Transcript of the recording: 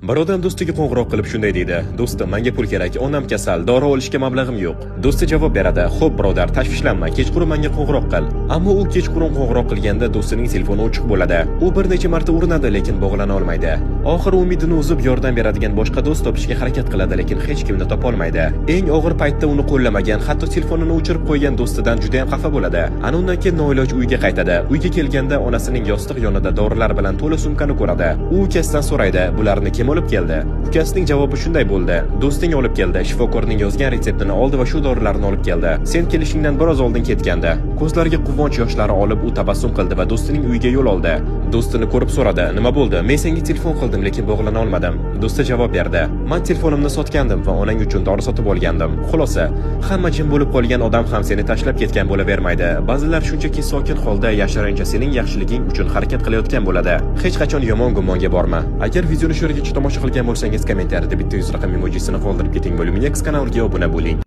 Bir odam do'stiga qo'ng'iroq qilib shunday deydi: "Do'stim, menga pul kerak, onam kasal, dori olishga mablag'im yo'q." Do'sti javob beradi: "Xo'p, birodar, tashvishlanma, kechqurun menga qo'ng'iroq qil." Ammo u kechqurun qo'ng'iroq qilganda do'stining telefoni o'chiq bo'ladi. U bir necha marta urinadi, lekin bog'lana olmaydi. Oxiri umidini uzib yordam beradigan boshqa do'st topishga harakat qiladi, lekin hech kimni topa olmaydi. Eng og'ir paytda uni qo'llamagan, hatto telefonini o'chirib qo'ygan do'stidan juda ham xafa bo'ladi. Ana undan keyin noiloj uyga qaytadi. Uyga kelganda onasining yostiq yonida dorilar bilan to'la sumkani ko'radi. U ukasidan so'raydi: "Bularni kim olib keldi?" Ukasining javobi shunday bo'ldi: "Do'sting olib keldi, shifokorning yozgan retseptini oldi va shu dorilarni olib keldi. Sen kelishingdan biroz oldin ketgandi." Ko'zlariga quvonch yoshlari olib u tabassum qildi va do'stining uyiga yo'l oldi. Do'stini ko'rib so'radi: "Nima bo'ldi? Men senga telefon qildim, lekin bog'lana olmadim." Do'sti javob berdi: "Men telefonimni sotgandim va onang uchun dori sotib olgandim. Xulosa, hamma jim bo'lib qolgan odam ham seni tashlab ketgan bo'lavermaydi. Ba'zilar shunchaki sokin holda yashirincha sening yaxshiliging uchun harakat qilayotgan bo'ladi. Hech qachon yomon gumonga borma." Agar videoni shu yergacha tomosha qilgan bo'lsangiz, kommentariyada bitta 100 raqam emojisini qoldirib keting. Bo'lim X kanaliga obuna bo'ling.